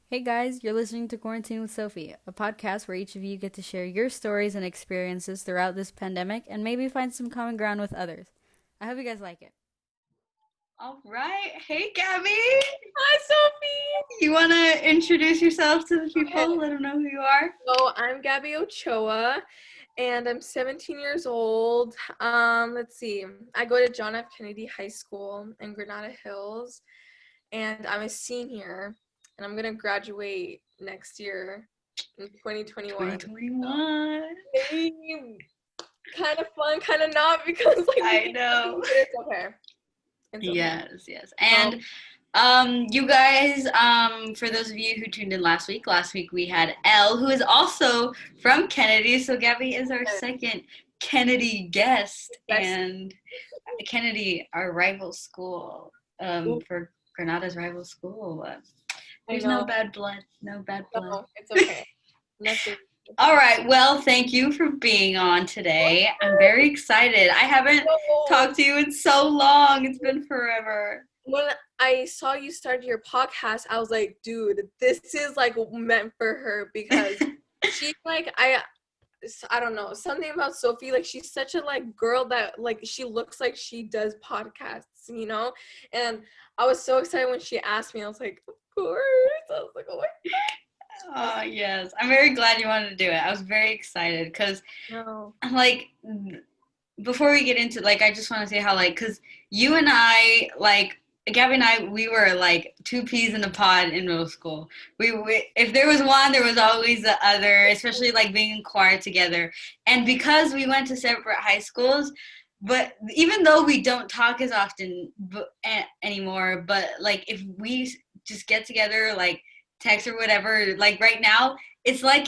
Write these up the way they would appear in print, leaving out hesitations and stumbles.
Hey guys, you're listening to Quarantine with Sofi, a podcast where each of you get to share your stories and experiences throughout this pandemic and maybe find some common ground with others. I hope you guys like it. All right. Hey, Gabby. Hi, Sophie. You want to introduce yourself to the people? Okay. Let them know who you are. So I'm Gabby Ochoa, and I'm 17 years old. Let's see. I go to John F. Kennedy High School in Granada Hills, and I'm a senior, and I'm gonna graduate next year in 2021. 2021. Kind of fun, kind of not, because like I know. it's okay. It's okay. Yes. And you guys, for those of you who tuned in last week we had Elle, who is also from Kennedy. So Gabby is our second Kennedy guest, and Kennedy, our rival school, for Granada's rival school. There's no bad blood. No bad blood. No, it's okay. Nothing. All right. Well, thank you for being on today. I'm very excited. I haven't talked to you in so long. It's been forever. When I saw you started your podcast, I was like, dude, this is like meant for her, because she's like, I don't know, something about Sophie, like she's such a like girl that like she looks like she does podcasts, and I was so excited when she asked me. I was like, of course. I was like, oh my Oh, yes. I'm very glad you wanted to do it. I was very excited because, no. like, before we get into, like, I just want to say how, like, because you and I, like, Gabby and I, we were, like, two peas in a pod in middle school. We if there was one, there was always the other, especially, like, being in choir together. And because we went to separate high schools, but even though we don't talk as often anymore, but, like, if we just get together, like, text or whatever, like right now, it's like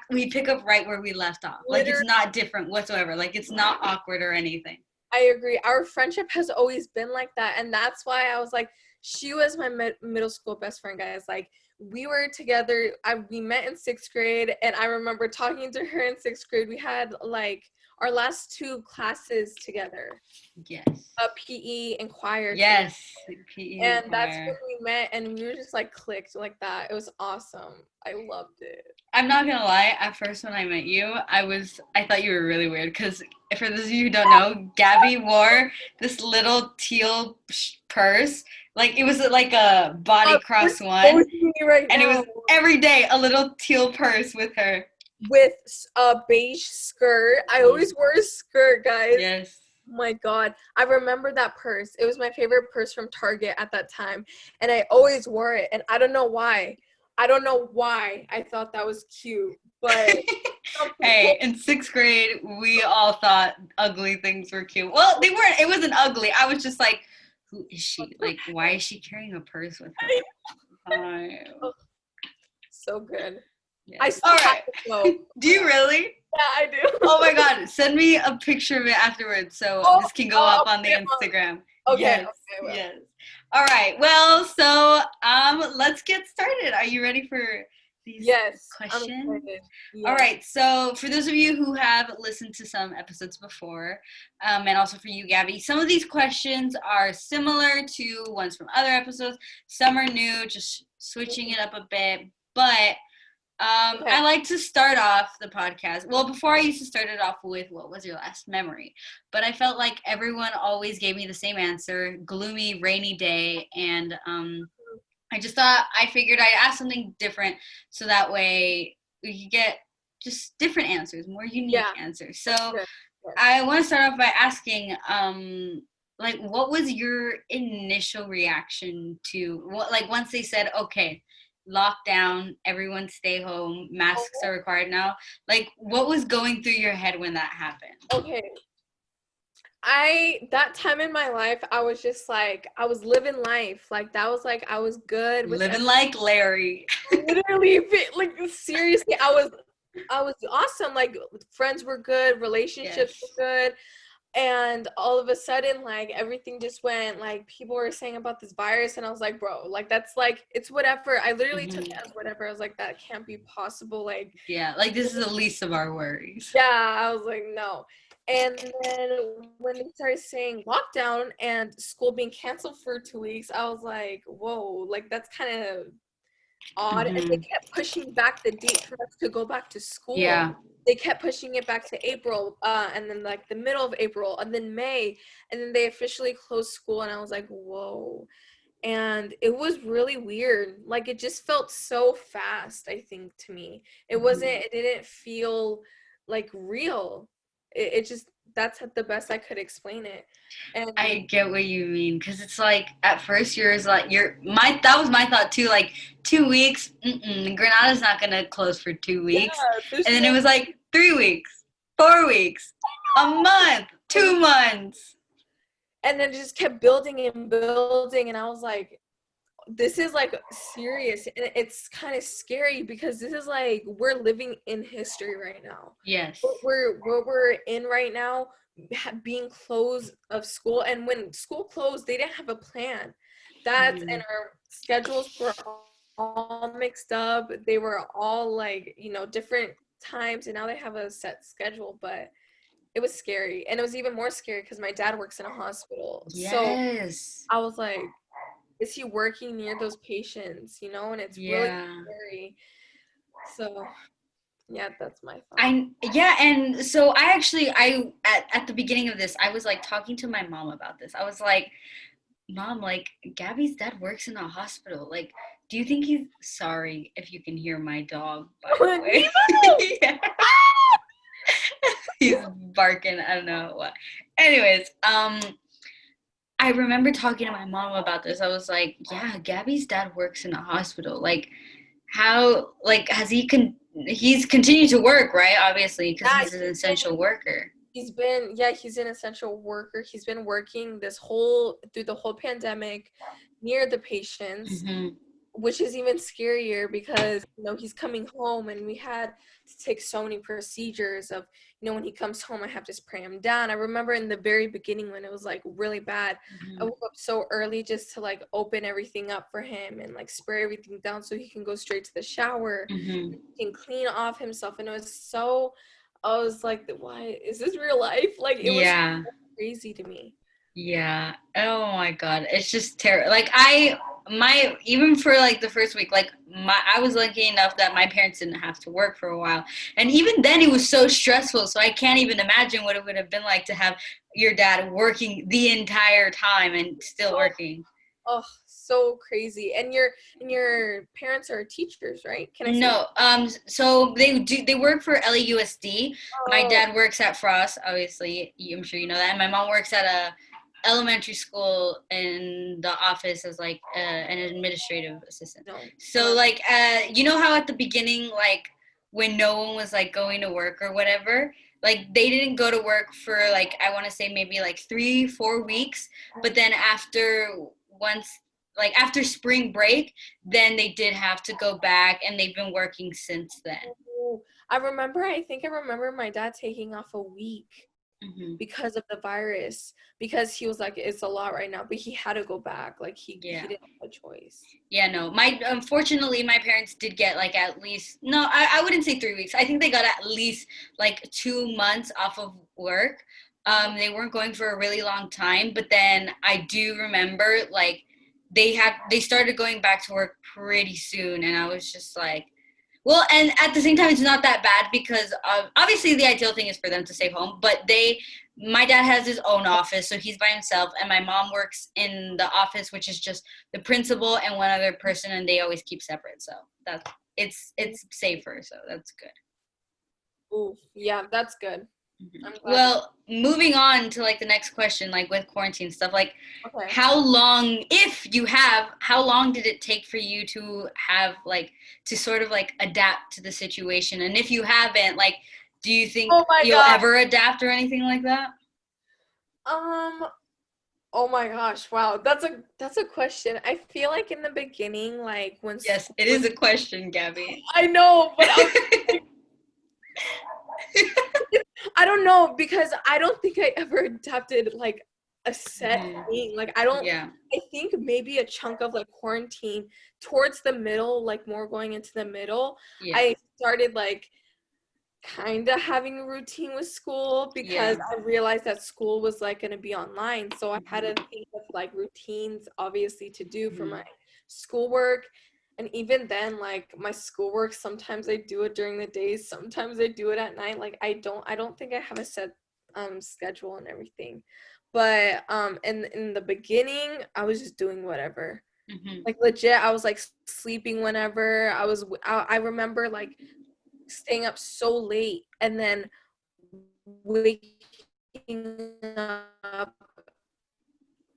we pick up right where we left off. Like it's not different whatsoever. Like it's not awkward or anything. I agree. Our friendship has always been like that, and that's why I was like, she was my middle school best friend, guys. Like we were together. We met in 6th grade, and I remember talking to her in 6th grade. We had like our last 2 classes together. Yes. PE and choir. Yes. PE and that's when we met, and we were just like clicked like that. It was awesome. I loved it. I'm not gonna lie, at first when I met you, I thought you were really weird, because for those of you who don't know, Gabby wore this little teal purse. Like it was like a body cross one. Right and now. It was every day a little teal purse with her. With a beige skirt. I always wore a skirt, guys. Yes. Oh my God. I remember that purse. It was my favorite purse from Target at that time. And I always wore it. And I don't know why. I thought that was cute. But hey, in 6th grade, we all thought ugly things were cute. Well, they weren't. It wasn't ugly. I was just like, who is she? Like, why is she carrying a purse with her? So good. Yes. All right. Do you really? Yeah, I do. Oh my God. Send me a picture of it afterwards so this can go up on the Instagram. Okay. Yes. Okay, yes. All right. Well, so let's get started. Are you ready for these questions? Yes. All right. So for those of you who have listened to some episodes before, and also for you, Gabby, some of these questions are similar to ones from other episodes. Some are new, just switching it up a bit. But I like to start off the podcast. Well, before I used to start it off with, what was your last memory? But I felt like everyone always gave me the same answer, gloomy, rainy day. And I figured I'd ask something different so that way we could get just different answers, more unique answers. So I want to start off by asking, like, what was your initial reaction to, like, once they said, okay, lockdown, everyone stay home, masks are required now, like what was going through your head when that happened? Okay, that time in my life, I was just like, I was living life, like that was like, I was good with living like Larry. Literally, like seriously, I was awesome. Like friends were good, relationships were good. And all of a sudden, like, everything just went, like, people were saying about this virus, and I was like, bro, like, that's, like, it's whatever. I literally took it as whatever. I was like, that can't be possible, like. Yeah, like, this is the least of our worries. Yeah, I was like, no. And then when they started saying lockdown and school being canceled for 2 weeks, I was like, whoa, like, that's kind of odd, and they kept pushing back the date for us to go back to school. Yeah. They kept pushing it back to April, and then like the middle of April, and then May, and then they officially closed school, and I was like, whoa. And it was really weird. Like, it just felt so fast, I think, to me. It didn't feel like real. It just, that's the best I could explain it. And I get what you mean, because it's like at first that was my thought too, like 2 weeks, Granada's not gonna close for 2 weeks. And then it was like 3 weeks, 4 weeks, a month, 2 months. And then it just kept building and building, and I was like, this is like serious, and it's kind of scary because this is like, we're living in history right now. Yes. What we're in right now, being closed of school, and when school closed, they didn't have a plan. And our schedules were all mixed up. They were all like, different times, and now they have a set schedule, but it was scary. And it was even more scary because my dad works in a hospital. Yes. So I was like, is he working near those patients, and it's really scary. So yeah, that's my thought. And so at the beginning of this, I was like talking to my mom about this. I was like, Mom, like, Gabby's dad works in a hospital. Like, do you think he's sorry if you can hear my dog, by the way? Yeah. He's barking, I don't know what. Anyways, I remember talking to my mom about this. I was like, yeah, Gabby's dad works in a hospital. Like, how, like, he's continued to work, right? Obviously, because he's an essential worker. He's an essential worker. He's been working through the whole pandemic near the patients, which is even scarier because, he's coming home, and we had to take so many procedures of, when he comes home, I have to spray him down. I remember in the very beginning when it was like really bad, I woke up so early just to like open everything up for him and like spray everything down so he can go straight to the shower and he can clean off himself. And I was like, why is this real life? Like, it was so crazy to me. Yeah. Oh my God. It's just terrible. Like even for like the first week, like I was lucky enough that my parents didn't have to work for a while. And even then it was so stressful. So I can't even imagine what it would have been like to have your dad working the entire time and still working. Oh, so crazy. And your parents are teachers, right? Can I say No, so they work for LAUSD. My dad works at Frost, obviously. I'm sure you know that. And my mom works at a elementary school in the office as like an administrative assistant. So like you know how at the beginning, like when no one was like going to work or whatever, like they didn't go to work for like, I want to say maybe like 3-4 weeks, but then after spring break, then they did have to go back, and they've been working since then. I think I remember my dad taking off a week because of the virus, because he was like, it's a lot right now, but he had to go back. Like he didn't have a choice. Yeah, no, unfortunately my parents did get like at least, no, I wouldn't say 3 weeks. I think they got at least like 2 months off of work. They weren't going for a really long time, but then I do remember like they started going back to work pretty soon, and I was just like, well, and at the same time, it's not that bad because obviously the ideal thing is for them to stay home, but my dad has his own office, so he's by himself, and my mom works in the office, which is just the principal and one other person, and they always keep separate, so it's safer, so that's good. Ooh, yeah, that's good. Well, moving on to like the next question, like with quarantine stuff, like how long did it take for you to have like to sort of like adapt to the situation? And if you haven't, like, do you think you'll ever adapt or anything like that? Oh my gosh, wow, that's a question. I feel like in the beginning, like when yes, it is a question, Gabby. I know, but I don't know, because I don't think I ever adapted like a set thing. Like I think maybe a chunk of like quarantine towards the middle, like more going into the middle, I started like kind of having a routine with school, because I realized that school was like going to be online, so I had to think of like routines obviously to do for my schoolwork. And even then, like, my schoolwork, sometimes I do it during the day, sometimes I do it at night. Like, I don't think I have a set schedule and everything. But in the beginning, I was just doing whatever. Mm-hmm. Like, legit, I was like sleeping whenever. I remember like staying up so late and then waking up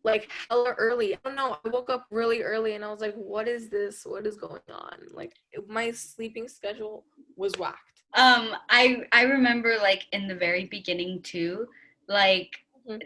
like hella early. I don't know. I woke up really early and I was like, what is this? What is going on? Like, my sleeping schedule was whacked. I remember like in the very beginning too, like Mhm.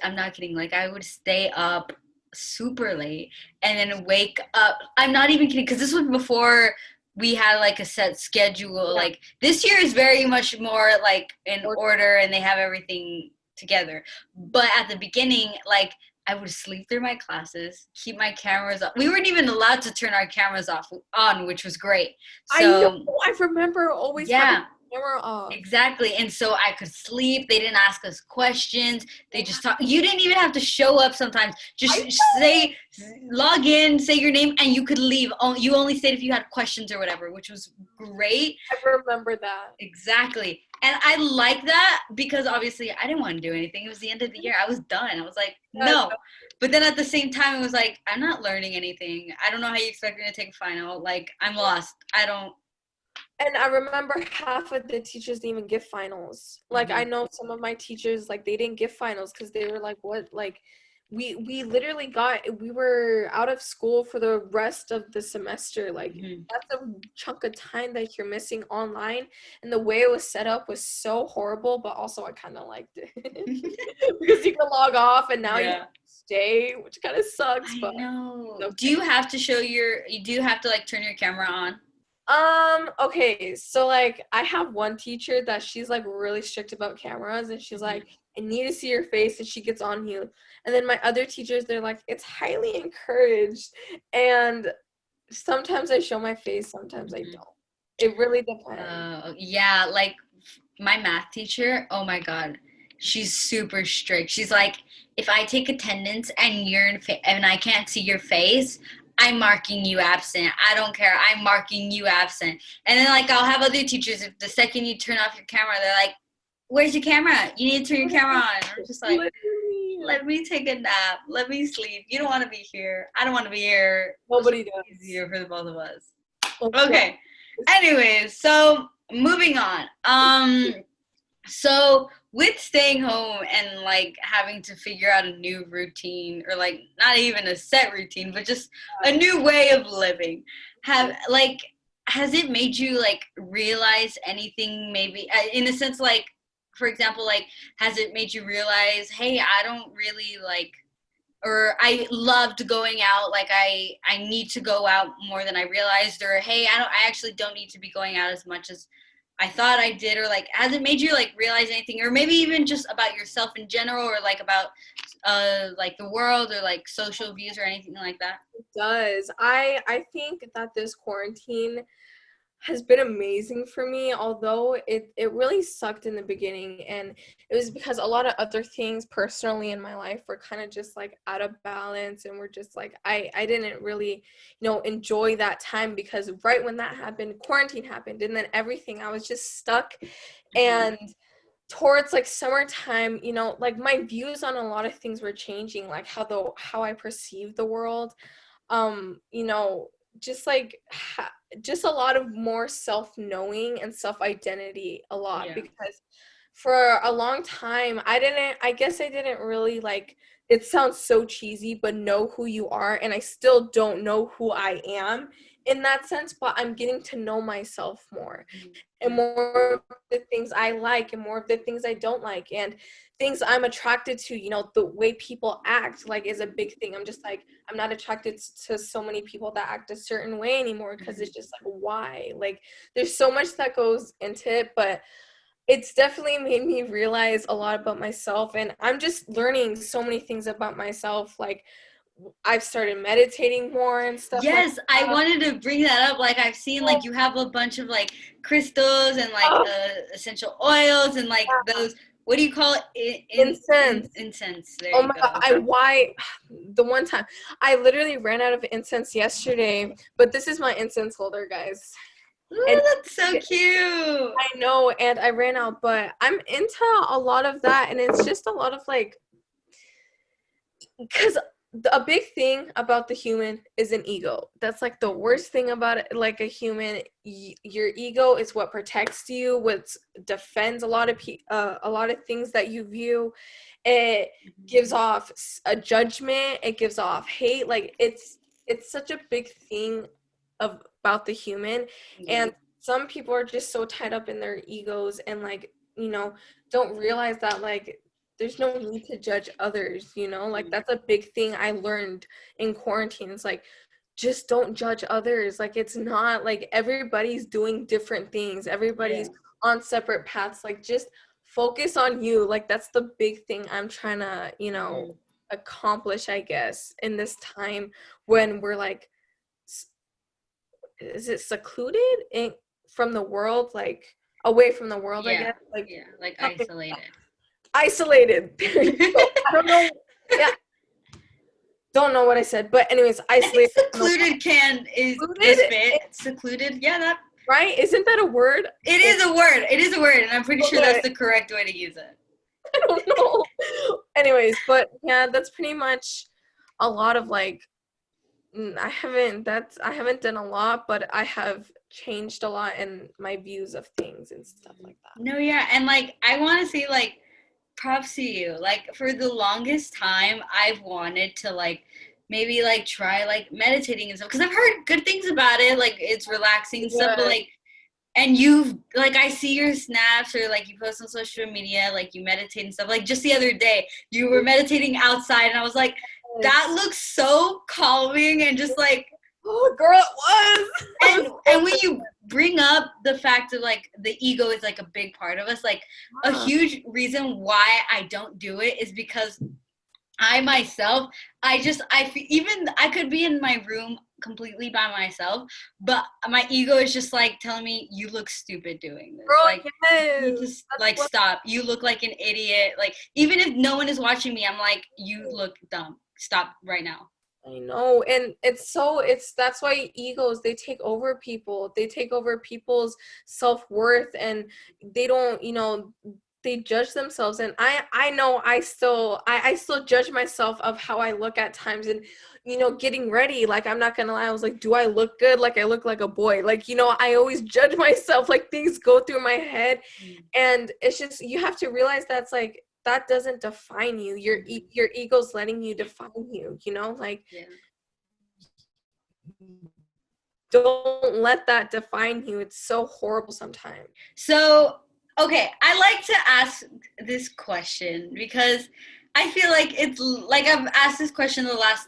I'm not kidding, like I would stay up super late and then wake up. I'm not even kidding, because this was before we had like a set schedule. Yeah. Like this year is very much more like in Order. order and they have everything together. But at the beginning, like I would sleep through my classes, keep my cameras off. We weren't even allowed to turn our cameras on, which was great. I So know. I remember always having yeah, the camera off. exactly. And so I could sleep. They didn't ask us questions. They just talk. You didn't even have to show up sometimes. Just say, log in, say your name, and you could leave. You only stayed if you had questions or whatever, which was great. I remember that. Exactly. And I like that because obviously I didn't want to do anything. It was the end of the year. I was done. I was like, no. But then at the same time, it was like, I'm not learning anything. I don't know how you expect me to take a final. Like, I'm lost. I don't. And I remember half of the teachers didn't even give finals. Like, Mhm. I know some of my teachers, like, they didn't give finals because they were like, what? Like, we literally we were out of school for the rest of the semester. Like, Mhm. that's a chunk of time that you're missing online. And the way it was set up was so horrible, but also I kind of liked it. Because you can log off and now you Yeah. have to stay, which kind of sucks. I But know. it's okay. Do you have to you do have to like turn your camera on? Okay, so like I have one teacher that she's like really strict about cameras and she's like, I need to see your face, and she gets on you. And then my other teachers, they're like, it's highly encouraged. And sometimes I show my face, sometimes I don't. It really depends. Yeah, like my math teacher, oh my God, she's super strict. She's like, if I take attendance and and I can't see your face, I'm marking you absent. I don't care. I'm marking you absent. And then like I'll have other teachers, if the second you turn off your camera, they're like, where's your camera? You need to turn your camera on. I'm just like, Literally. let me take a nap. Let me sleep. You don't want to be here. I don't want to be here. Nobody does. Easier for the both of us. Okay. Okay. Anyways, so moving on. So with staying home and like having to figure out a new routine, or like not even a set routine, but just a new way of living, has it made you like realize anything, maybe in a sense, like for example, like has it made you realize, hey, I don't really like, or I loved going out, like I need to go out more than I realized, or hey, I actually don't need to be going out as much as I thought I did, or like has it made you like realize anything, or maybe even just about yourself in general, or like about like the world, or like social views, or anything like that? It does. I think that this quarantine has been amazing for me, although it really sucked in the beginning, and it was because a lot of other things personally in my life were kind of just like out of balance, and we're just like I didn't really enjoy that time, because right when that happened, quarantine happened, and then everything, I was just stuck. And towards like summertime, like my views on a lot of things were changing, like how I perceive the world. You know, just like just a lot of more self-knowing and self-identity a lot. Yeah. Because for a long time I didn't really, like, it sounds so cheesy, but know who you are, and I still don't know who I am in that sense, but I'm getting to know myself more, and more of the things I like and more of the things I don't like, and things I'm attracted to. The way people act, like, is a big thing. I'm just like, I'm not attracted to so many people that act a certain way anymore, because it's just like, why? Like, there's so much that goes into it, but it's definitely made me realize a lot about myself, and I'm just learning so many things about myself. Like, I've started meditating more and stuff like Yes, I that. wanted to bring that up. Like I've seen like you have a bunch of like crystals and like essential oils and like those what do you call it? Incense. Incense. There Oh you my go. god, the one time I literally ran out of incense yesterday, but this is my incense holder, guys. Ooh, And that's so cute. I know, and I ran out, but I'm into a lot of that, and it's just a lot of like, because a big thing about the human is an ego. That's like the worst thing about it. Like a human, your ego is what protects you, what defends a lot of things that you view. It gives off a judgment. It gives off hate. Like it's such a big thing about the human, and some people are just so tied up in their egos and like, don't realize that like there's no need to judge others, like that's a big thing I learned in quarantine. It's like, just don't judge others. Like, it's not like everybody's doing different things. Everybody's on separate paths. Like, just focus on you. Like, that's the big thing I'm trying to, accomplish, I guess, in this time when we're like, is it secluded from the world? Like, away from the world, I guess. Like, isolated. There you go. I don't know. Yeah. Don't know what I said, but anyways, isolated. Secluded is fit. Secluded, yeah, that. Right? Isn't that a word? It is a word. It is a word, and I'm pretty sure that's the correct way to use it. I don't know. Anyways, but yeah, that's pretty much a lot of like. I haven't done a lot, but I have changed a lot in my views of things and stuff like that. No, yeah, and like I want to say like, props to you. Like for the longest time, I've wanted to like maybe like try like meditating and stuff because I've heard good things about it. Like it's relaxing and stuff, but like, and you've like I see your snaps or like you post on social media, like you meditate and stuff. Like just the other day, you were meditating outside, and I was like, that looks so calming and just like, oh girl, it was. And when you bring up the fact of like the ego is like a big part of us, like a huge reason why I don't do it is because I myself, I could be in my room completely by myself, but my ego is just like telling me you look stupid doing this. Girl, like you just like stop. You look like an idiot. Like even if no one is watching me, I'm like, you look dumb. Stop right now. I know, and that's why egos, they take over people. They take over people's self-worth, and they don't, they judge themselves. And I know I still judge myself of how I look at times, and getting ready, like I'm not gonna lie, I was like, do I look good? Like I look like a boy. Like, I always judge myself, like things go through my head. And it's just, you have to realize that's like, that doesn't define you. Your ego's letting you define you, like don't let that define you. It's so horrible sometimes. So, okay, I like to ask this question because I feel like it's like I've asked this question the last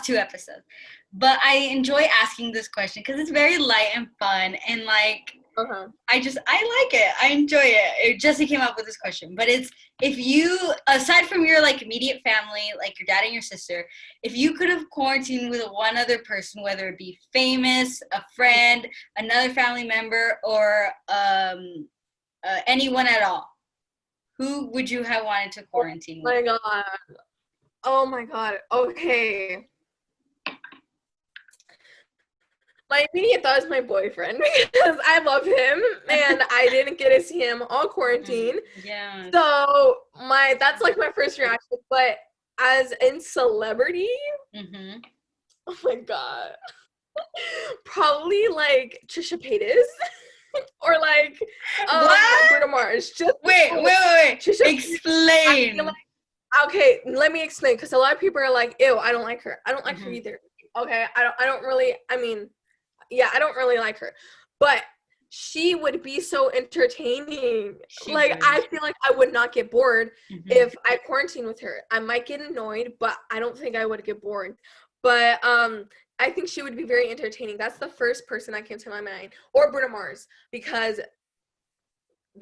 two episodes, but I enjoy asking this question because it's very light and fun, and like I like it. I enjoy it. Jesse came up with this question, but it's, if you, aside from your like immediate family, like your dad and your sister, if you could have quarantined with one other person, whether it be famous, a friend, another family member, or anyone at all, who would you have wanted to quarantine with? Oh my god. Okay. My immediate thought is my boyfriend because I love him and I didn't get to see him all quarantine. Yeah. So that's like my first reaction. But as in celebrity, oh my god, probably like Trisha Paytas or like Bruno Mars. Just wait. Trisha explain. Okay, let me explain, because a lot of people are like, ew, I don't like her. I don't like her either. Okay, I don't really like her, but she would be so entertaining. I feel like I would not get bored if I quarantine with her. I might get annoyed, but I don't think I would get bored. But I think she would be very entertaining. That's the first person that came to my mind. Or Bruno Mars, because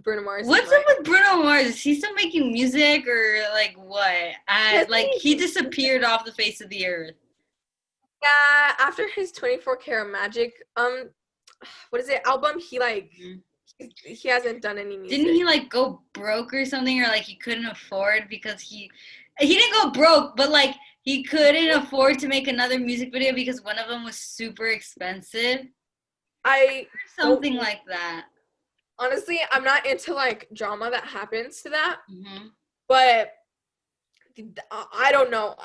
Bruno Mars. What's up with Bruno Mars? Is he still making music, or like what? Like he disappeared off the face of the earth. Yeah, after his 24 Karat Magic, what is it, album, he like he hasn't done any music. Didn't he like go broke or something, or like he couldn't afford because he didn't go broke, but like he couldn't afford to make another music video because one of them was super expensive? Something like that. Honestly, I'm not into like drama that happens to that. Mm-hmm. But I don't know.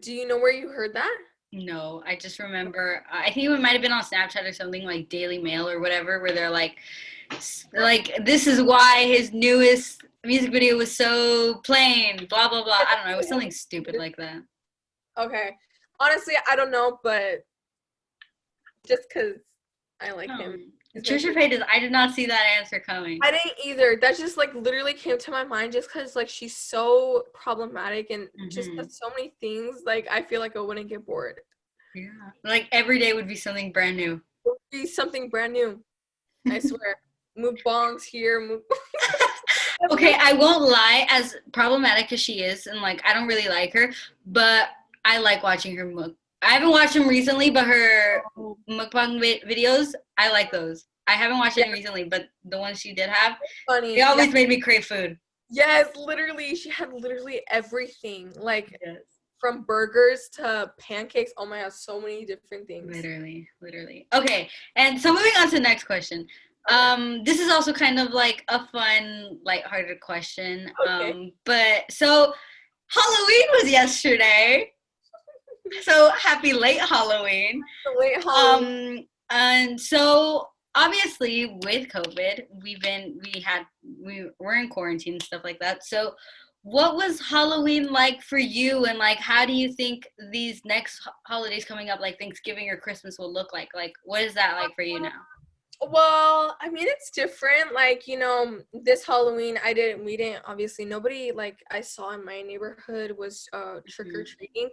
Do you know where you heard that? No, I just remember, I think it might have been on Snapchat or something, like Daily Mail or whatever, where they're like, this is why his newest music video was so plain, blah, blah, blah. I don't know. It was something stupid like that. Okay. Honestly, I don't know, but just because I like him. Trisha Paytas, I did not see that answer coming. I didn't either. That just like literally came to my mind just because like she's so problematic and just does so many things. Like I feel like I wouldn't get bored. Yeah, like every day would be something brand new. Would be something brand new. I swear. Mukbangs here. Okay, I won't lie. As problematic as she is, and like I don't really like her, but I like watching her I haven't watched them recently, but her mukbang videos, I like those. I haven't watched any recently, but the ones she did have, funny. They always made me crave food. Yes, literally. She had literally everything. Like, from burgers to pancakes. Oh my God, so many different things. Literally. Okay, and so moving on to the next question. This is also kind of like a fun, lighthearted question. Okay. But so Halloween was yesterday. So happy late Halloween. Late Halloween. And so obviously with COVID, we're in quarantine and stuff like that. So what was Halloween like for you, and like how do you think these next holidays coming up, like Thanksgiving or Christmas, will look like? Like what is that like for you now? Well, I mean, it's different. Like, this Halloween, obviously, nobody, like, I saw in my neighborhood was trick-or-treating.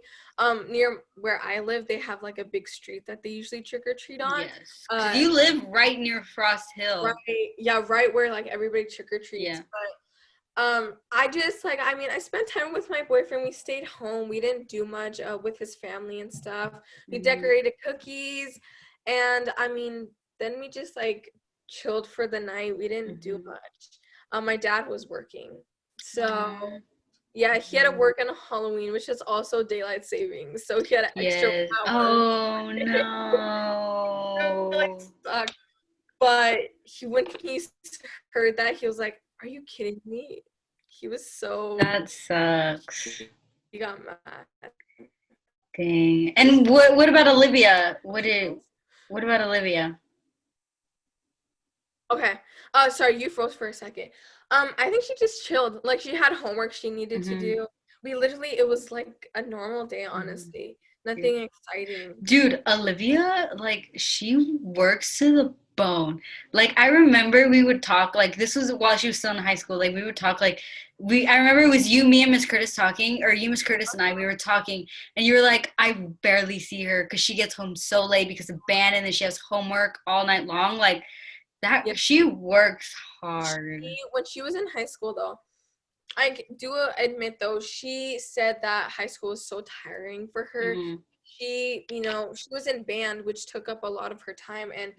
Near where I live, they have, like, a big street that they usually trick-or-treat on. Yes. 'Cause you live right near Frost Hill. Right, yeah, right where, like, everybody trick-or-treats. Yeah. But, I spent time with my boyfriend. We stayed home. We didn't do much with his family and stuff. We decorated cookies, and, then we just like chilled for the night. We didn't do much. My dad was working. So yeah, he had to work on Halloween, which is also daylight savings. So he had an extra hour. Oh no. Sucked. But when he heard that, he was like, "Are you kidding me?" He was so That sucks. He got mad. Dang. And what about Olivia? What about Olivia? Okay. Sorry, you froze for a second. I think she just chilled. Like, she had homework she needed to do. It was like a normal day, honestly. Nothing exciting. Dude, Olivia, like, she works to the bone. Like, I remember we would talk, like, this was while she was still in high school. Like, we would talk, like, I remember it was you, me, and Miss Curtis talking, or you, Miss Curtis, and I, we were talking, and you were like, I barely see her because she gets home so late because of band, and then she has homework all night long. Like, she works hard. When she was in high school, though, I do admit, though, she said that high school was so tiring for her. She, she was in band, which took up a lot of her time, and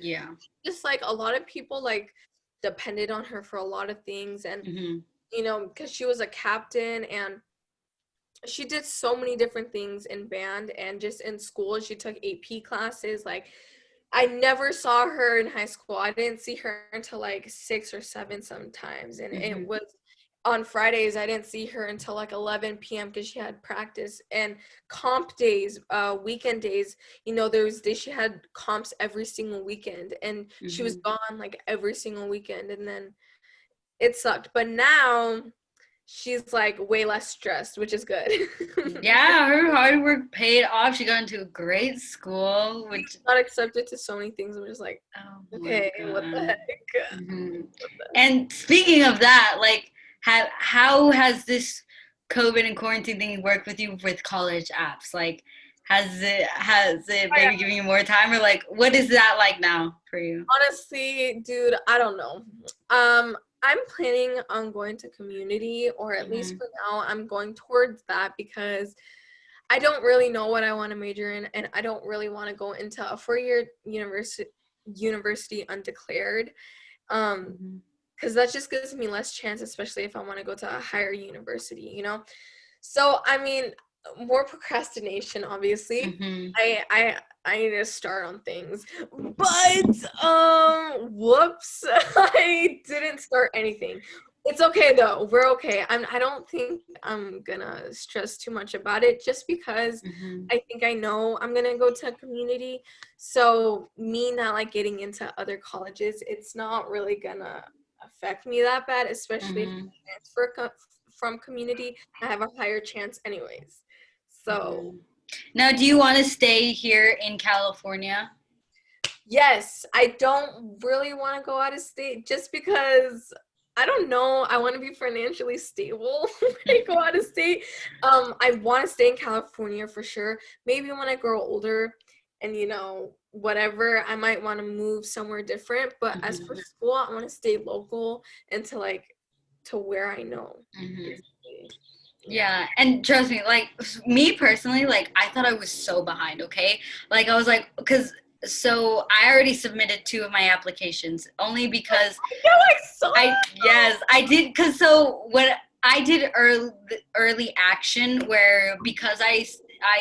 just like a lot of people like depended on her for a lot of things, and because she was a captain, and she did so many different things in band, and just in school she took AP classes. Like, I never saw her in high school. I didn't see her until like 6 or 7 sometimes. And it was on Fridays. I didn't see her until like 11 p.m. because she had practice. And comp days, weekend days, she had comps every single weekend. And she was gone like every single weekend. And then it sucked. But now she's like way less stressed, which is good. Yeah, her hard work paid off. She got into a great school, which got accepted to so many things. I'm just like, okay, what the heck? And speaking of that, like, how has this COVID and quarantine thing worked with you with college apps? Like, has it maybe giving you more time, or like, what is that like now for you? Honestly, dude, I don't know. I'm planning on going to community, or at least for now, I'm going towards that because I don't really know what I want to major in, and I don't really want to go into a 4-year university undeclared. because that just gives me less chance, especially if I want to go to a higher university, you know. So I mean, more procrastination, obviously. I need to start on things, but whoops, I didn't start anything. It's okay though. We're okay. I don't think I'm gonna stress too much about it, just because I think I know I'm gonna go to a community. So me not like getting into other colleges, it's not really gonna affect me that bad, especially if I transfer from community. I have a higher chance anyways. So now, do you want to stay here in California? yes, I don't really want to go out of state just because I don't know. I want to be financially stable when I go out of state. I want to stay in California for sure. Maybe when I grow older and, you know, whatever, I might want to move somewhere different. But as for school, I want to stay local and to where I know. Yeah, and trust me, like, me personally, like, I thought I was so behind, okay? Like, I was like, because, so I already submitted 2 of my applications, only because yes, I did, because so what I did early action, where because I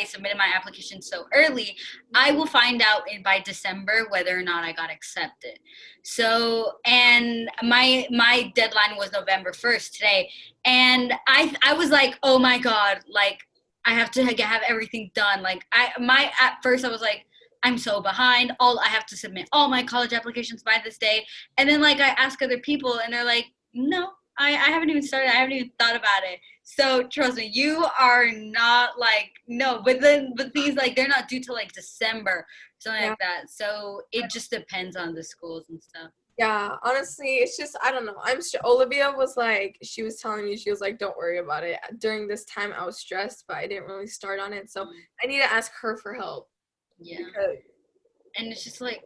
submitted my application so early, I will find out by December whether or not I got accepted. So, and my deadline was November 1st today. And I was like, oh my God, like I have to have everything done. Like at first I was like, I'm so behind. I have to submit all my college applications by this day. And then like I ask other people and they're like, no, I haven't even started. I haven't even thought about it. So trust me, you are not like, no, but these like, they're not due till like December, something like that. So it just depends on the schools and stuff. Yeah, honestly, it's just, I don't know. Olivia was like, she was telling me, she was like, don't worry about it. During this time, I was stressed, but I didn't really start on it. So I need to ask her for help. Yeah. And it's just like,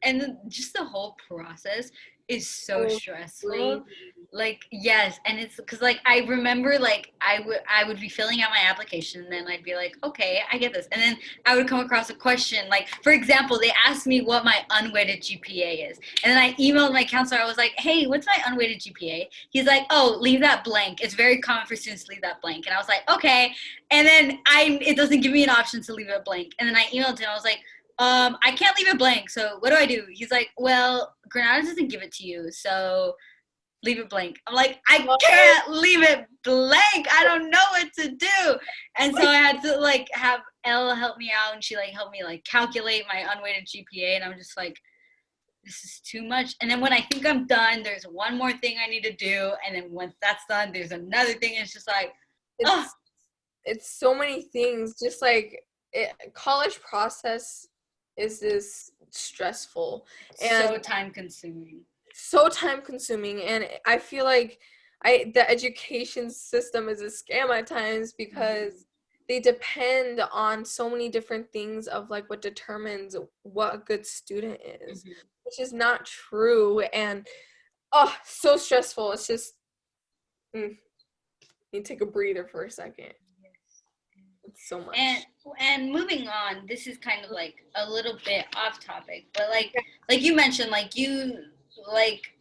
and just the whole process is so stressful. Like, yes, and it's because like I remember like I would be filling out my application and then I'd be like, okay, I get this, and then I would come across a question like, for example, they asked me what my unweighted GPA is, and then I emailed my counselor. I was like, hey, what's my unweighted GPA? He's like, oh, leave that blank. It's very common for students to leave that blank, and I was like, okay, and then it doesn't give me an option to leave it blank, and then I emailed him. I was like, I can't leave it blank, so what do I do? He's like, well, Granada doesn't give it to you, so leave it blank. I'm like, I can't leave it blank. I don't know what to do. And so I had to like have Elle help me out, and she like helped me like calculate my unweighted GPA, and I'm just like, this is too much. And then when I think I'm done, there's one more thing I need to do, and then once that's done, there's another thing. It's just like, it's so many things. Just like college process is this stressful and so time consuming, and I feel like the education system is a scam at times, because they depend on so many different things of like what determines what a good student is, which is not true, and so stressful. It's just need to take a breather for a second. So much. And moving on, this is kind of like a little bit off topic, but like you mentioned, like you like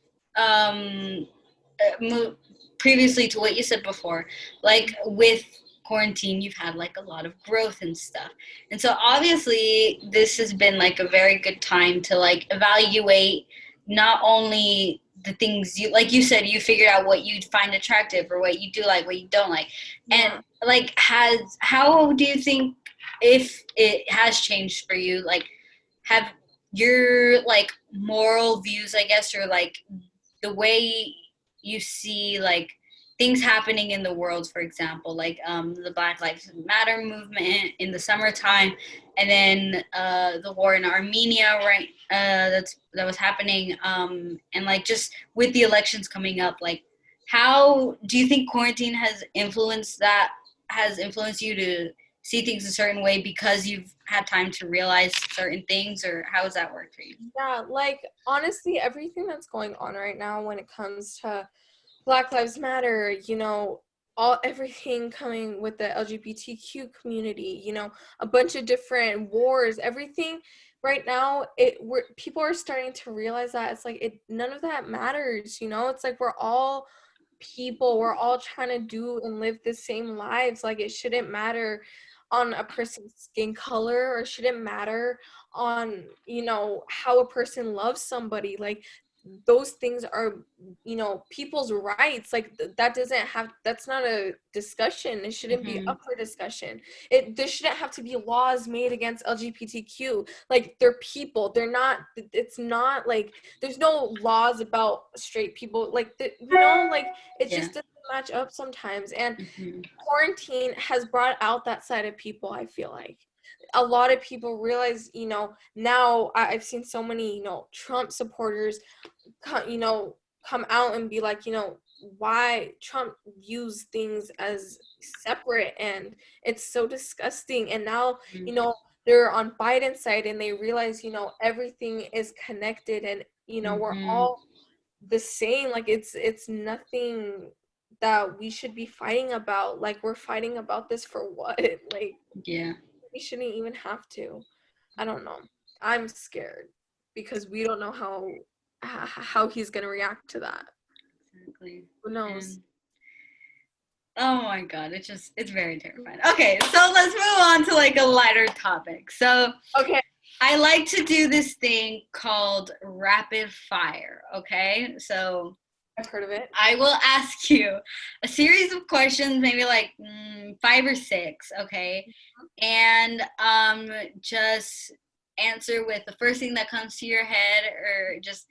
previously to what you said before, like with quarantine you've had like a lot of growth and stuff, and so obviously this has been like a very good time to like evaluate not only the things you, like you said, you figured out what you'd find attractive or what you do like, what you don't like, and like how do you think, if it has changed for you, like have your like moral views, I guess, or like the way you see like things happening in the world, for example, like the Black Lives Matter movement in the summertime, and then the war in Armenia, right? That was happening, and like just with the elections coming up, like how do you think quarantine has influenced you to see things a certain way because you've had time to realize certain things, or how does that work for you? Yeah, like honestly, everything that's going on right now when it comes to Black Lives Matter, you know, everything coming with the LGBTQ community, you know, a bunch of different wars, everything right now people are starting to realize that it's like none of that matters, you know. It's like we're all people, we're all trying to do and live the same lives. Like it shouldn't matter on a person's skin color, or shouldn't matter on, you know, how a person loves somebody. Like those things are, you know, people's rights. Like that's not a discussion. It shouldn't be up for discussion. There shouldn't have to be laws made against LGBTQ. Like they're people, they're not, it's not like there's no laws about straight people. Like you know, like it just doesn't match up sometimes. And quarantine has brought out that side of people. I feel like a lot of people realize, you know, now I've seen so many, you know, Trump supporters come out and be like, you know, why Trump views things as separate, and it's so disgusting. And now, you know, they're on Biden's side and they realize, you know, everything is connected, and, you know, we're all the same. Like it's nothing that we should be fighting about. Like we're fighting about this for what? Like, yeah, we shouldn't even have to. I don't know. I'm scared because we don't know how he's gonna react to that. Exactly. Who knows? And, oh my god, it's very terrifying. Okay, so let's move on to like a lighter topic. So okay, I like to do this thing called rapid fire. Okay, so I've heard of it. I will ask you a series of questions, maybe like 5 or 6. Okay, and just answer with the first thing that comes to your head, or just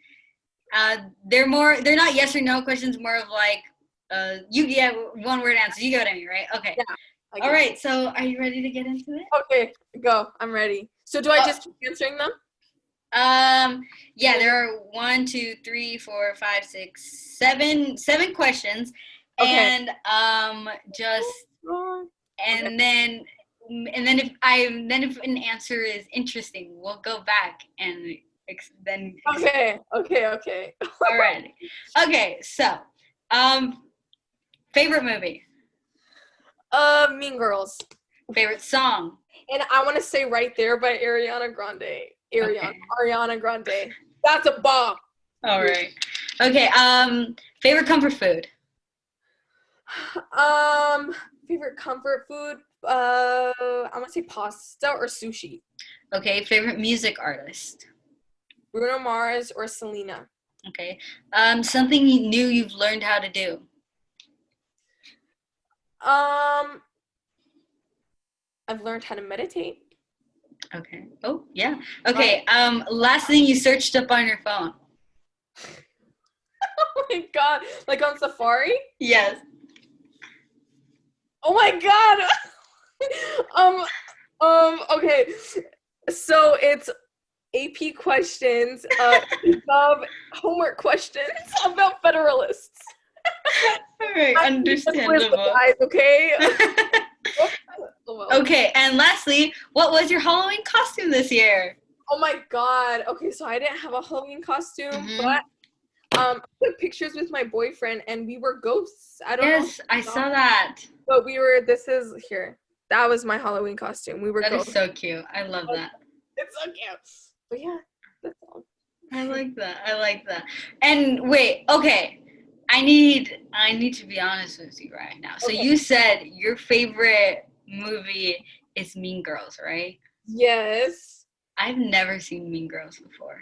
they're not yes or no questions, more of like you get one word answers. You get what I mean, right? Okay. Yeah, all right, so are you ready to get into it? Okay, go. I'm ready. So do I just keep answering them? Yeah, there are 1, 2, 3, 4, 5, 6, 7 questions. Okay. And just and then if an answer is interesting, we'll go back and then okay. All right. Okay, so favorite movie? Mean Girls. Favorite song? And I want to say Right There by Ariana Grande. Ariana Grande. That's a bomb. All right. Okay, favorite comfort food? Favorite comfort food? I want to say pasta or sushi. Okay, favorite music artist? Bruno Mars or Selena. Okay. Something new you've learned how to do? I've learned how to meditate. Okay. Oh, yeah. Okay. Last thing you searched up on your phone? Oh my god. Like on Safari? Yes. Oh my god. Okay. So it's AP questions, of homework questions about Federalists. All right, understandable. Guys, okay? Okay, and lastly, what was your Halloween costume this year? Oh my god. Okay, so I didn't have a Halloween costume, but I took pictures with my boyfriend and we were ghosts. I don't know. Yes, I saw that. But that was my Halloween costume. We were ghosts. That is so cute. I love that. It's so cute. But yeah, that's all. I like that. And wait, okay. I need to be honest with you right now. So you said your favorite movie is Mean Girls, right? Yes. I've never seen Mean Girls before.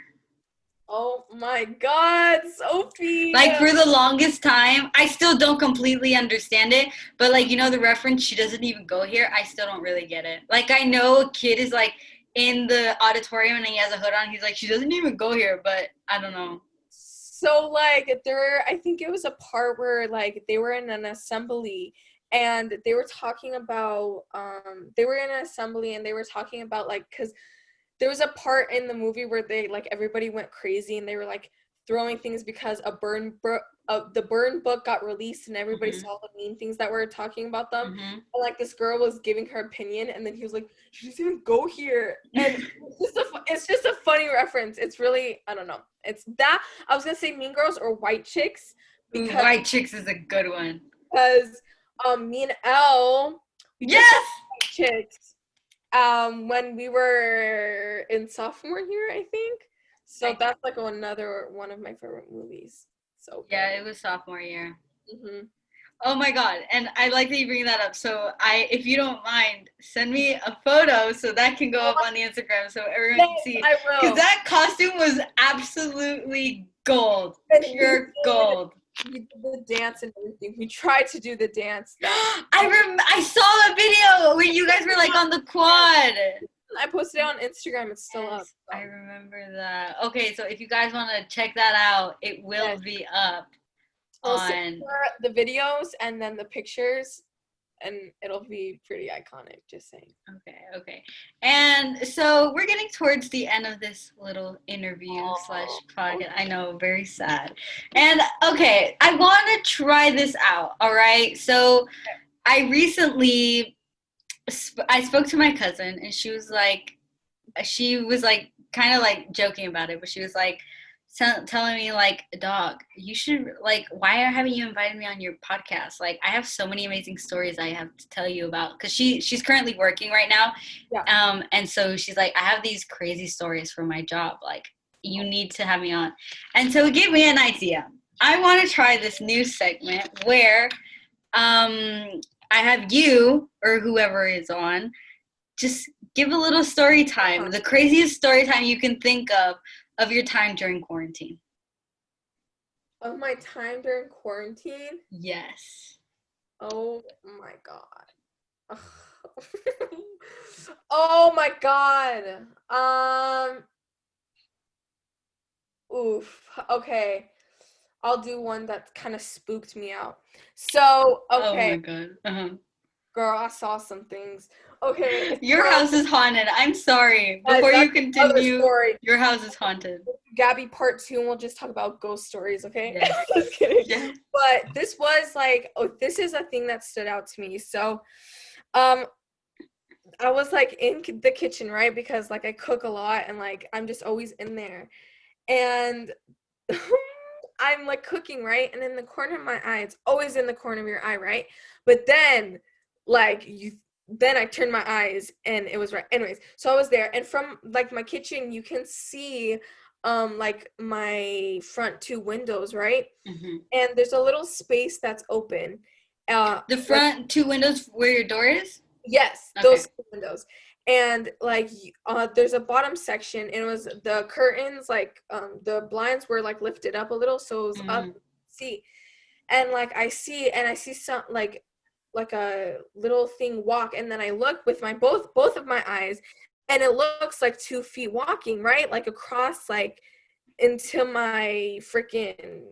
Oh my god, Sophie! Like, for the longest time, I still don't completely understand it, but like, you know, the reference, she doesn't even go here, I still don't really get it. Like, I know a kid is like in the auditorium and he has a hood on, he's like, she doesn't even go here, but I don't know. So like I think it was a part where like they were in an assembly and they were talking about like, because there was a part in the movie where they like everybody went crazy and they were like throwing things because the Burn book got released and everybody saw the mean things that were talking about them. And like this girl was giving her opinion and then he was like, she doesn't even go here. And it's just a funny reference. It's really, I don't know. It's that, I was gonna say Mean Girls or White Chicks. Because White Chicks is a good one. Because me and Elle, yes, White Chicks when we were in sophomore year, I think. So that's like another one of my favorite movies. So good. Yeah, it was sophomore year. Mm-hmm. Oh my god, and I like that you bring that up. So if you don't mind, send me a photo so that can go up on the Instagram so everyone can see. I will. Because that costume was absolutely gold, pure gold. We did the dance and everything. We tried to do the dance. I saw a video where you guys were like on the quad. I posted it on Instagram. It's still up. So. I remember that. Okay, so if you guys want to check that out, it will be up on the videos and then the pictures, and it'll be pretty iconic. Just saying. Okay. And so we're getting towards the end of this little interview slash podcast. I know, very sad. And okay, I want to try this out. All right. So I recently I spoke to my cousin, and she was like kind of like joking about it, but she was like telling me like, dog, you should like, why haven't you invited me on your podcast? Like, I have so many amazing stories I have to tell you about, because she's currently working right now. Yeah. And so she's like, I have these crazy stories from my job, like, you need to have me on. And so it gave me an idea. I want to try this new segment where I have you or whoever is on just give a little story time, the craziest story time you can think of your time during quarantine. Of my time during quarantine? Yes. Oh my god. Oh my god. Oof. Okay. I'll do one that kind of spooked me out. So, okay. Oh my god. Uh-huh. Girl, I saw some things. Okay. Your house is haunted. I'm sorry. Before you continue, your house is haunted. Gabby part 2, and we'll just talk about ghost stories, okay? Yes. Just kidding. Yes. But this was like, this is a thing that stood out to me. So, I was like in the kitchen, right? Because like I cook a lot, and like I'm just always in there. And I'm like cooking, right? And in the corner of my eye, it's always in the corner of your eye, right? But then then I turned my eyes and it was right. Anyways, so I was there, and from like my kitchen, you can see like my front 2 windows, right? Mm-hmm. And there's a little space that's open. The front 2 windows where your door is? Yes, okay. Those 2 windows. And like there's a bottom section, and it was the curtains, like the blinds were like lifted up a little, so it was up. See, and like I see some like a little thing walk, and then I look with my both of my eyes, and it looks like 2 feet walking, right, like across, like into my freaking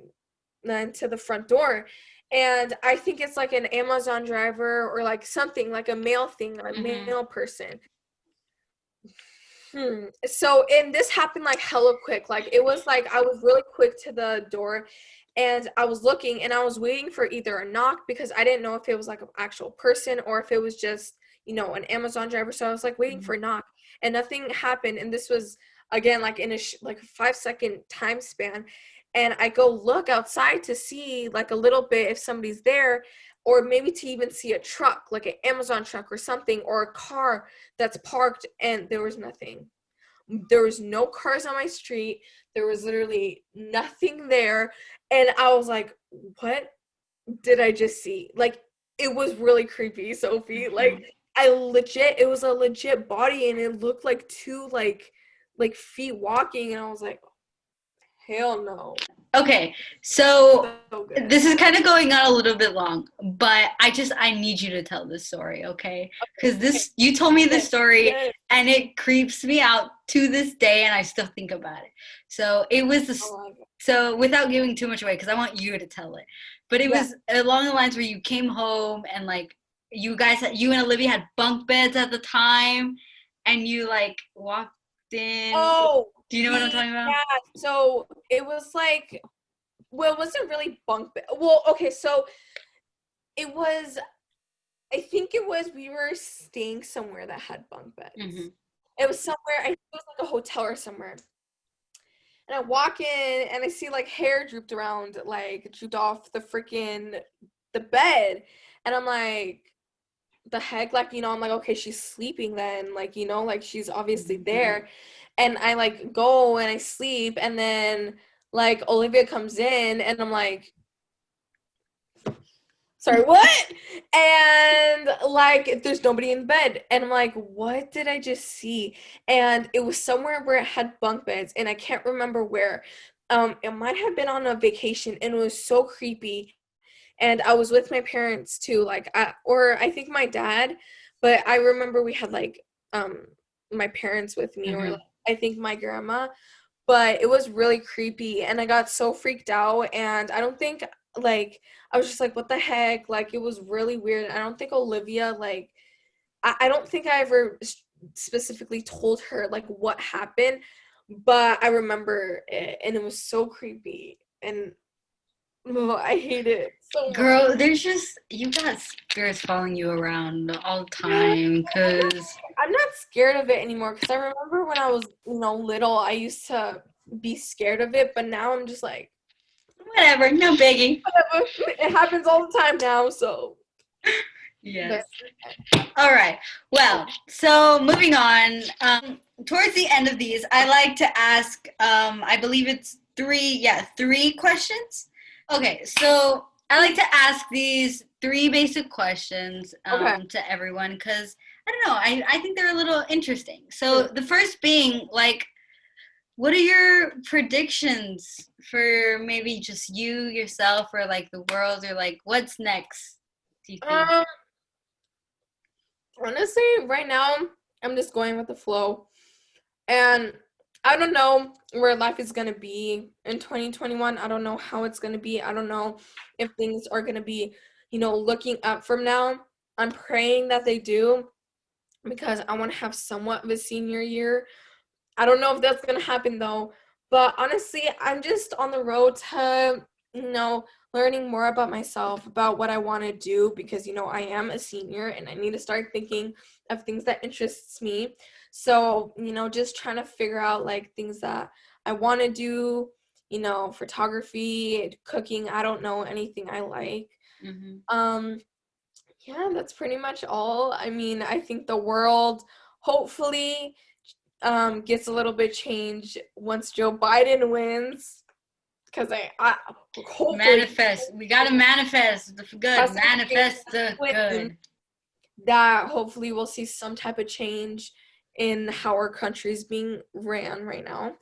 into the front door. And I think it's like an Amazon driver or like something, like a male thing, a male person. So, and this happened like hella quick. Like it was like I was really quick to the door, and I was looking, and I was waiting for either a knock, because I didn't know if it was like an actual person or if it was just, an Amazon driver. So I was like waiting for a knock, and nothing happened. And this was again like in a 5-second time span. And I go look outside to see like a little bit if somebody's there, or maybe to even see a truck, like an Amazon truck or something, or a car that's parked, and there was nothing. There was no cars on my street. There was literally nothing there. And I was like, what did I just see? Like, it was really creepy, Sophie. Like, it was a legit body, and it looked like 2 like feet walking, and I was like, hell no. Okay, so this is kind of going on a little bit long, but I need you to tell this story, okay? Because you told me this story, and it creeps me out to this day, and I still think about it. So it was so without giving too much away, because I want you to tell it, but it was along the lines where you came home, and like you and Olivia had bunk beds at the time, and you like walked in. Oh. Do you know what I'm talking about? Yeah, so it was like, well, it wasn't really bunk bed. Well, okay, so it was, I think it was, we were staying somewhere that had bunk beds. Mm-hmm. It was somewhere, I think it was like a hotel or somewhere. And I walk in, and I see like hair drooped off the bed. And I'm like, the heck, like, you know, I'm like, okay, she's sleeping then, like, you know, like she's obviously there. And I like go and I sleep, and then like Olivia comes in and I'm like, sorry, what? And like there's nobody in bed, and I'm like, what did I just see? And it was somewhere where it had bunk beds, and I can't remember where. It might have been on a vacation, and it was so creepy. And I was with my parents too, like or I think my dad, but I remember we had like my parents with me, or like, I think my grandma. But it was really creepy, and I got so freaked out, and I don't think, like, I was just like, what the heck? Like, it was really weird. I don't think Olivia, like, I don't think I ever specifically told her, like, what happened, but I remember it, and it was so creepy, and I hate it so much. Girl, you got spirits following you around all the time, because I'm not scared of it anymore, because I remember when I was, you know, little, I used to be scared of it, but now I'm just like, whatever, no biggie. whatever. It happens all the time now, so. Yes. All right. Well, so moving on. Towards the end of these, I like to ask, I believe it's three questions. Okay, so I like to ask these three basic questions to everyone, because, I don't know, I think they're a little interesting. So the first being, like, what are your predictions for maybe just you, yourself, or, like, the world, or, like, what's next, do you think? Honestly, right now, I'm just going with the flow. And I don't know where life is going to be in 2021. I don't know how it's going to be. I don't know if things are going to be, you know, looking up from now. I'm praying that they do, because I want to have somewhat of a senior year. I don't know if that's going to happen though. But honestly, I'm just on the road to, you know, learning more about myself, about what I want to do, because, you know, I am a senior and I need to start thinking of things that interests me. So, you know, just trying to figure out like things that I want to do, you know, photography, cooking. I don't know anything I like. Yeah, that's pretty much all. I mean, I think the world hopefully gets a little bit changed once Joe Biden wins, because I hopefully Manifest. We gotta manifest the good. Manifest the good. That hopefully we'll see some type of change in how our country is being ran right now.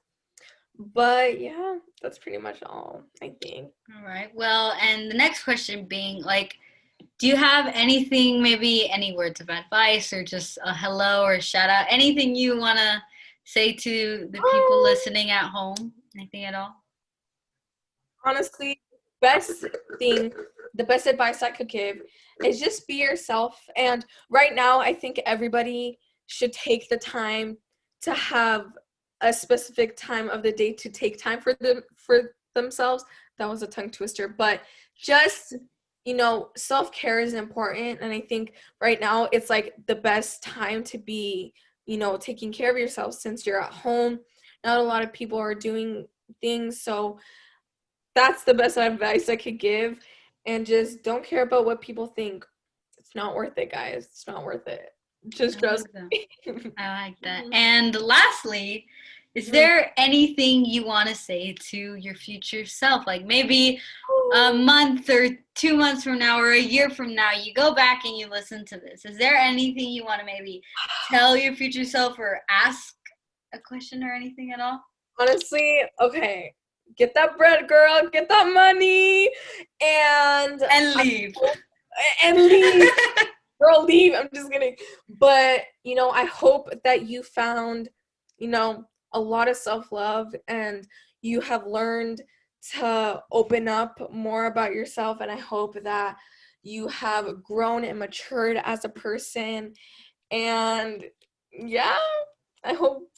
But yeah, that's pretty much all, I think. All right. Well, and the next question being, like, do you have anything, maybe any words of advice, or just a hello or a shout out, anything you want to say to the people listening at home? Anything at all? Honestly, the best advice I could give is just be yourself. And right now, I think everybody should take the time to have a specific time of the day to take time for themselves. That was a tongue twister, but just, you know, self-care is important. And I think right now it's like the best time to be, you know, taking care of yourself, since you're at home. Not a lot of people are doing things, so that's the best advice I could give. And just don't care about what people think. It's not worth it, guys. It's not worth it. Just trust me. I like that. And lastly, is there anything you want to say to your future self? Like maybe a month or 2 months from now or a year from now, you go back and you listen to this. Is there anything you want to maybe tell your future self, or ask a question or anything at all? Honestly, okay. Get that bread, girl. Get that money. And leave. And leave. Girl, leave. I'm just kidding. But, you know, I hope that you found, you know, a lot of self-love, and you have learned to open up more about yourself. And I hope that you have grown and matured as a person. And yeah, I hope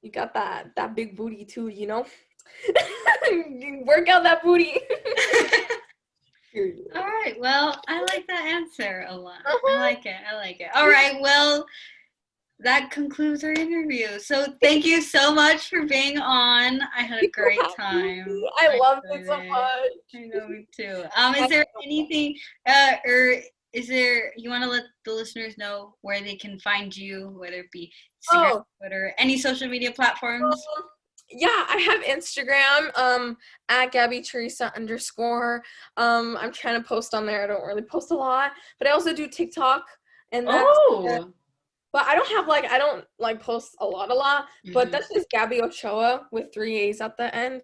you got that big booty too, you know? Work out that booty. All right. Well, I like that answer a lot. I like it. All right. Well, that concludes our interview. So thank you so much for being on. I had a great time. I loved it so much. I know, me too. Is there anything, or you want to let the listeners know where they can find you, whether it be Instagram, Twitter, any social media platforms? Yeah, I have Instagram, at Gabby Teresa _. I'm trying to post on there. I don't really post a lot, but I also do TikTok, and that's but I don't post a lot, but that's just Gabby Ochoa with 3 A's at the end.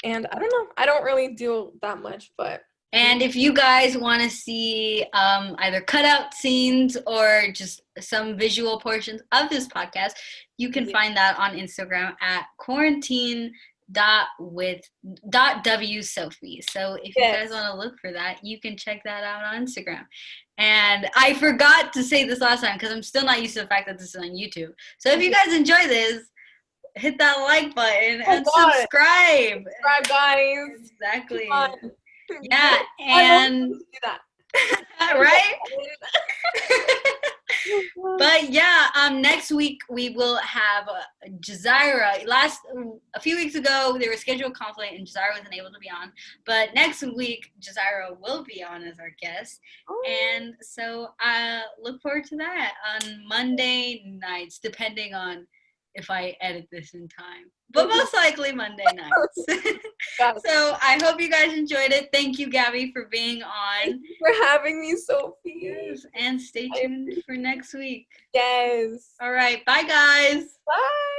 And I don't know, I don't really do that much, but. And if you guys want to see either cutout scenes or just some visual portions of this podcast, you can find that on Instagram at quarantine.w.sofi. So if you guys want to look for that, you can check that out on Instagram. And I forgot to say this last time because I'm still not used to the fact that this is on YouTube. So if you guys enjoy this, hit that like button and subscribe. Subscribe, guys. Exactly. Yeah, and right? But yeah, next week we will have Jazaira. A few weeks ago there was scheduled conflict and Jazaira wasn't able to be on. But next week Jazaira will be on as our guest. And so I look forward to that on Monday nights, depending on if I edit this in time. But most likely Monday nights. So I hope you guys enjoyed it. Thank you, Gabby, for being on. Thank you for having me, Sophie. Yes, and stay tuned for next week. Yes. All right. Bye, guys. Bye.